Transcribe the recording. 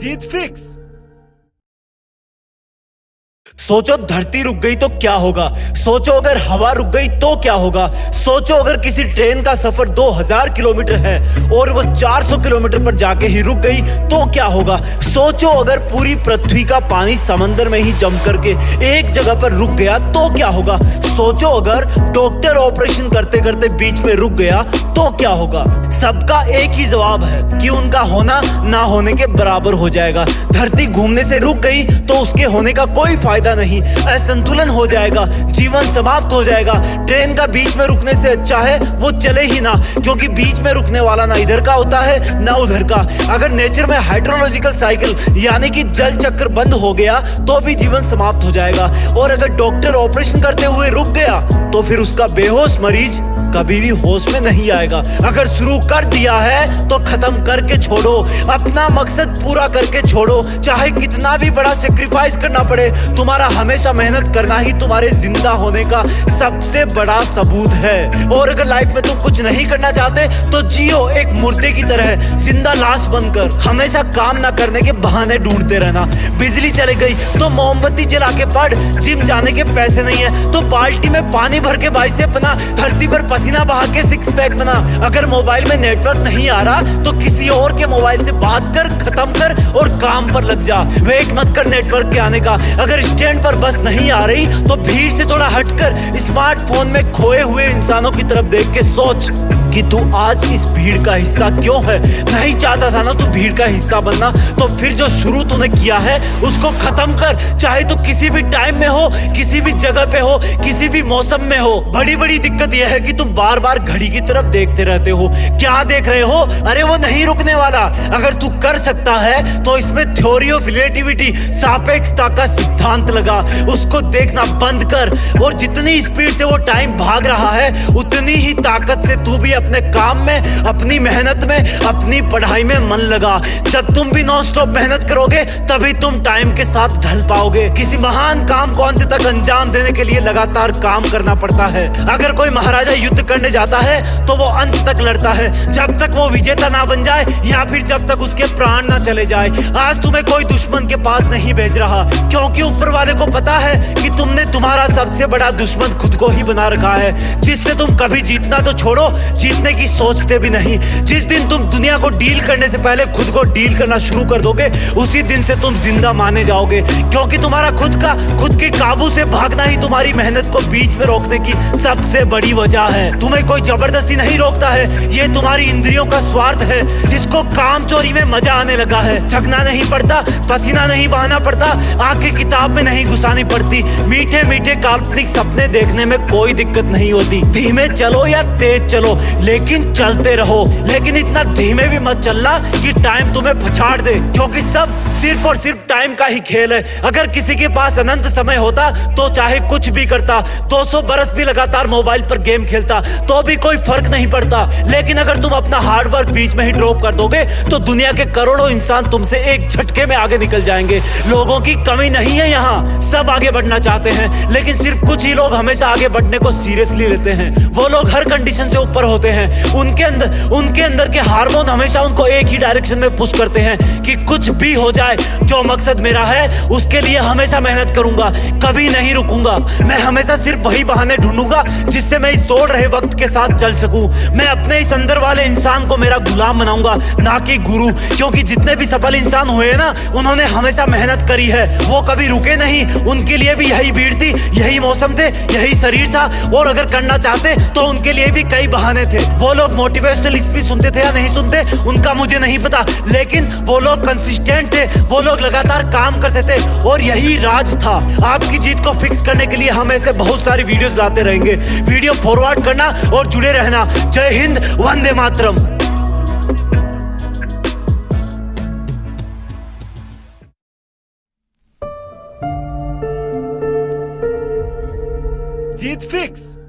जीत fix. सोचो धरती रुक गई तो क्या होगा। सोचो अगर हवा रुक गई तो क्या होगा। सोचो अगर किसी ट्रेन का सफर 2000 किलोमीटर है और वो 400 किलोमीटर पर जाके ही रुक गई तो क्या होगा। सोचो अगर पूरी पृथ्वी का पानी समंदर में ही जम करके एक जगह पर रुक गया तो क्या होगा। सोचो अगर डॉक्टर ऑपरेशन करते करते बीच में रुक गया तो क्या होगा। सबका एक ही जवाब है कि उनका होना ना होने के बराबर हो जाएगा। धरती घूमने से रुक गई तो उसके होने का कोई फायदा नहीं, असंतुलन हो जाएगा, जीवन समाप्त हो जाएगा। ट्रेन का बीच में रुकने से अच्छा है वो चले ही ना, क्योंकि बीच में रुकने वाला ना इधर का होता है ना उधर का। अगर नेचर में हाइड्रोलॉजिकल साइकिल यानी कि जल चक्र बंद हो गया तो भी जीवन समाप्त हो जाएगा। और अगर डॉक्टर ऑपरेशन करते हुए रुक गया तो फिर उसका बेहोश मरीज कभी भी होश में नहीं आएगा। अगर शुरू कर दिया है तो खत्म करके छोड़ो, अपना मकसद पूरा करके छोड़ो, चाहे कितना भी बड़ा सेक्रीफाइस करना पड़े। तुम्हारा हमेशा मेहनत करना ही तुम्हारे जिंदा होने का सबसे बड़ा सबूत है। और अगर लाइफ में तुम कुछ नहीं करना चाहते तो जियो एक मुर्दे की तरह, जिंदा लाश बनकर। हमेशा काम ना करने के बहाने ढूंढते रहना। बिजली चली गई तो मोमबत्ती जला के पढ़, जिम जाने के पैसे नहीं है तो बाल्टी में पानी भर के बाइसेप बना, धरती पर पसीना बहा के सिक्स पैक बना। अगर मोबाइल में नेटवर्क नहीं आ रहा तो किसी और के मोबाइल से बात कर, खत्म कर और काम पर लग जा। वेट मत कर नेटवर्क के आने का। अगर स्टैंड पर बस नहीं आ रही तो भीड़ से थोड़ा हटकर स्मार्टफोन में खोए हुए इंसानों की तरफ देख के सोच कि तू आज इस भीड़ का हिस्सा क्यों है। नहीं चाहता था ना तू भीड़ का हिस्सा बनना, तो फिर जो शुरू तूने किया है उसको खत्म कर। चाहे तू किसी भी टाइम में हो, किसी भी जगह पे हो, किसी भी मौसम में हो। बड़ी बड़ी दिक्कत यह है कि तुम बार बार घड़ी की तरफ देखते रहते हो। क्या देख रहे हो? अरे वो नहीं रुकने वाला। अगर तू कर सकता है तो इसमें थ्योरी ऑफ रिलेटिविटी, सापेक्षता का सिद्धांत लगा, उसको देखना बंद कर। और जितनी स्पीड से वो टाइम भाग रहा है उतनी ही ताकत से तू भी अपने काम में, अपनी मेहनत में, अपनी पढ़ाई में मन लगा। जब तुम भी नॉन स्टॉप मेहनत करोगे तभी तुम टाइम के साथ ढल पाओगे। किसी महान काम को अंत तक अंजाम देने के लिए लगातार काम करना पड़ता है। अगर कोई महाराजा युद्ध करने जाता है तो वो अंत तक लड़ता है, जब तक वो विजेता ना बन जाए या फिर जब तक उसके प्राण ना चले जाए। आज तुम्हें कोई दुश्मन के पास नहीं भेज रहा, क्योंकि ऊपर वाले को पता है कि तुमने तुम्हारा सबसे बड़ा दुश्मन खुद को ही बना रखा है, जिससे तुम कभी जीतना तो छोड़ो, जीतने की सोचते भी नहीं। जिस दिन तुम दुनिया को डील करने से पहले खुद को डील करना शुरू कर दोगे उसी दिन से तुम जिंदा माने जाओगे, क्योंकि तुम्हारा खुद के काबू से भागना ही तुम्हारी मेहनत को बीच में रोकने की सबसे बड़ी वजह है। तुम्हें कोई जबरदस्ती नहीं रोकता है, ये तुम्हारी इंद्रियों का स्वार्थ है, जिसको काम चोरी में मजा आने लगा है। थकना नहीं पड़ता, पसीना नहीं बहाना पड़ता, आंखें किताब में नहीं घुसानी पड़ती, मीठे मीठे काल्पनिक सपने देखने में कोई दिक्कत नहीं होती। धीमे चलो या तेज चलो लेकिन चलते रहो, लेकिन इतना धीमे भी मत चलना कि टाइम तुम्हें पछाड़ दे, क्योंकि सब सिर्फ और सिर्फ टाइम का ही खेल है। अगर किसी के पास अनंत समय होता तो चाहे कुछ भी करता, 200 बरस भी लगातार मोबाइल पर गेम खेलता तो भी कोई फर्क नहीं पड़ता। लेकिन अगर तुम अपना हार्डवर्क बीच में ही ड्रॉप कर दोगे तो दुनिया के करोड़ों इंसान तुमसे एक झटके में आगे निकल जाएंगे। लोगों की कमी नहीं है यहाँ, सब आगे बढ़ना चाहते हैं, लेकिन सिर्फ कुछ ही लोग हमेशा आगे बढ़ने को सीरियसली लेते हैं। वो लोग हर कंडीशन से ऊपर होते हैं, उनके अंदर के हार्मोन हमेशा उनको एक ही डायरेक्शन में पुश करते हैं कि कुछ भी हो जाए, जो मकसद मेरा है उसके लिए हमेशा मेहनत करूंगा, कभी नहीं रुकूंगा। मैं हमेशा सिर्फ वही बहाने ढूंढूंगा जिससे मैं इस दौड़ रहे वक्त के साथ चल सकूं। मैं अपने इस अंदर वाले इंसान को मेरा गुलाम बनाऊंगा, ना कि गुरु, क्योंकि जितने भी सफल इंसान हुए ना उन्होंने हमेशा मेहनत करी है, वो कभी रुके नहीं। उनके लिए भी यही भीड़ थी, यही मौसम थे, यही शरीर था, और अगर करना चाहते तो उनके लिए भी कई बहाने थे। वो लोग मोटिवेशनल स्पीच सुनते थे या नहीं सुनते उनका मुझे नहीं पता, लेकिन वो लोग कंसिस्टेंट थे, वो लोग लगातार काम करते थे, और यही राज था। आपकी जीत को फिक्स करने के लिए हम ऐसे बहुत सारी वीडियोस लाते रहेंगे। वीडियो फॉरवर्ड करना और जुड़े रहना। जय हिंद, वंदे मातरम। जीत फिक्स।